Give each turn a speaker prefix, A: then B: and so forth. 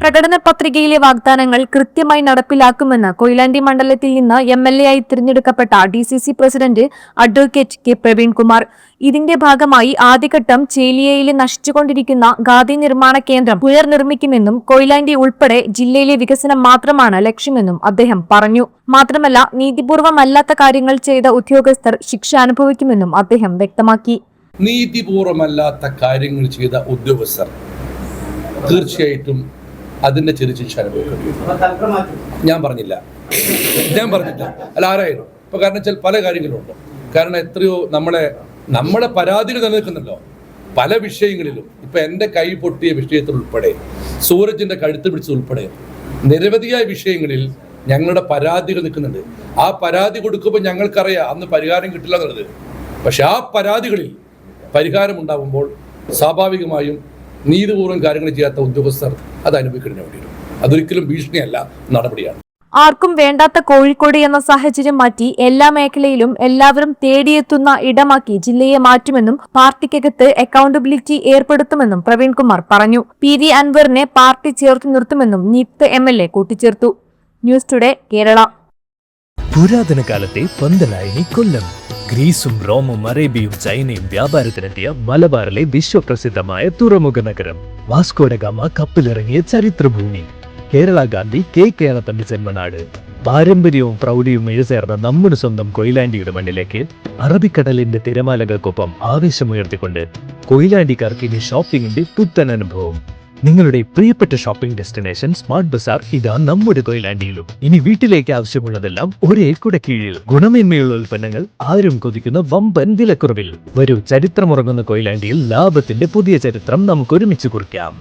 A: പ്രകടന പത്രികയിലെ വാഗ്ദാനങ്ങൾ കൃത്യമായി നടപ്പിലാക്കുമെന്ന് കൊയിലാണ്ടി മണ്ഡലത്തിൽ നിന്ന് MLA ആയി തിരഞ്ഞെടുക്കപ്പെട്ട DCC president advocate K Praveenkumar. ഇതിന്റെ ഭാഗമായി ആദ്യഘട്ടം ചേലിയയിലെ നശിച്ചുകൊണ്ടിരിക്കുന്ന ഖാദി നിർമ്മാണ കേന്ദ്രം പുനർനിർമ്മിക്കുമെന്നും കൊയിലാണ്ടി ഉൾപ്പെടെ ജില്ലയിലെ വികസനം മാത്രമാണ് ലക്ഷ്യമെന്നും അദ്ദേഹം പറഞ്ഞു. മാത്രമല്ല, നീതിപൂർവമല്ലാത്ത കാര്യങ്ങൾ ചെയ്ത ഉദ്യോഗസ്ഥർ ശിക്ഷ അനുഭവിക്കുമെന്നും അദ്ദേഹം വ്യക്തമാക്കി.
B: നീതിപൂർവമല്ലാത്ത കാര്യങ്ങൾ ചെയ്ത ഉദ്യോഗസ്ഥർ തീർച്ചയായിട്ടും അതിന്റെ ചെറിയ ശിക്ഷ അനുഭവിക്കും. ഞാൻ പറഞ്ഞില്ല അല്ല, ആരായാലും ഇപ്പൊ കാരണം വെച്ചാൽ പല കാര്യങ്ങളുണ്ട്. കാരണം എത്രയോ നമ്മളെ പരാതികൾ നിലനിൽക്കുന്നല്ലോ പല വിഷയങ്ങളിലും. ഇപ്പൊ എന്റെ കൈ പൊട്ടിയ വിഷയത്തിൽ ഉൾപ്പെടെ, സൂരജിന്റെ കഴുത്ത് പിടിച്ചതുൾപ്പെടെ നിരവധിയായ വിഷയങ്ങളിൽ ഞങ്ങളുടെ പരാതികൾ നിൽക്കുന്നുണ്ട്. ആ പരാതി കൊടുക്കുമ്പോൾ ഞങ്ങൾക്കറിയാം അന്ന് പരിഹാരം കിട്ടില്ല എന്നുള്ളത്. പക്ഷെ ആ പരാതികളിൽ പരിഹാരം ഉണ്ടാകുമ്പോൾ സ്വാഭാവികമായും നീതിപൂർവ്വം കാര്യങ്ങൾ ചെയ്യാത്ത ഉദ്യോഗസ്ഥർ അത് അനുഭവിക്കുന്നതിന് വേണ്ടിയിട്ട് അതൊരിക്കലും ഭീഷണിയല്ല, നടപടിയാണ്.
A: ആർക്കും വേണ്ടാത്ത കോഴിക്കോട് എന്ന സാഹചര്യം മാറ്റി എല്ലാ മേഖലയിലും എല്ലാവരും തേടിയെത്തുന്ന ഇടമാക്കി ജില്ലയെ മാറ്റുമെന്നും പാർട്ടിക്കകത്ത് അക്കൗണ്ടബിലിറ്റി ഏർപ്പെടുത്തുമെന്നും പ്രവീൺകുമാർ പറഞ്ഞു. PV അൻവറിനെ പാർട്ടി ചേർത്ത് നിർത്തുമെന്നും നിയുക്ത MLA കൂട്ടിച്ചേർത്തു. News today, Kerala.
C: പുരാതന കാലത്തെ പന്തലായനി കൊല്ലം. ഗ്രീസും റോമും അറേബ്യയും ചൈനയും വ്യാപാരത്തിനെത്തിയ മലബാറിലെ വിശ്വപ്രസിദ്ധമായ തുറമുഖ നഗരം. വാസ്കോ ഡ ഗാമ കപ്പലിറങ്ങിയ ചരിത്രഭൂമി. കേരള ഗാന്ധി കേരളത്തിന്റെ ജന്മനാട്. പാരമ്പര്യവും പ്രൗഢിയും ഇഴചേർന്ന നമ്മുടെ സ്വന്തം കൊയിലാണ്ടിയുടെ മണ്ണിലേക്ക് അറബിക്കടലിന്റെ തിരമാലകൾക്കൊപ്പം ആവേശമുയർത്തിക്കൊണ്ട് കൊയിലാണ്ടിക്കാർക്ക് ഇനി ഷോപ്പിംഗിന്റെ പുത്തൻ അനുഭവം. നിങ്ങളുടെ പ്രിയപ്പെട്ട ഷോപ്പിംഗ് ഡെസ്റ്റിനേഷൻ സ്മാർട്ട് ബസാർ ഇതാ നമ്മുടെ കൊയിലാണ്ടിയിലും. ഇനി വീട്ടിലേക്ക് ആവശ്യമുള്ളതെല്ലാം ഒരേ കുടക്കീഴിൽ. ഗുണമേന്മയുള്ള ഉൽപ്പന്നങ്ങൾ, ആരും കൊതിക്കുന്ന വമ്പൻ വിലക്കുറവിൽ. വരൂ, ചരിത്രമുറങ്ങുന്ന കൊയിലാണ്ടിയിൽ ലാഭത്തിന്റെ പുതിയ ചരിത്രം നമുക്ക് ഒരുമിച്ച് കുറിക്കാം.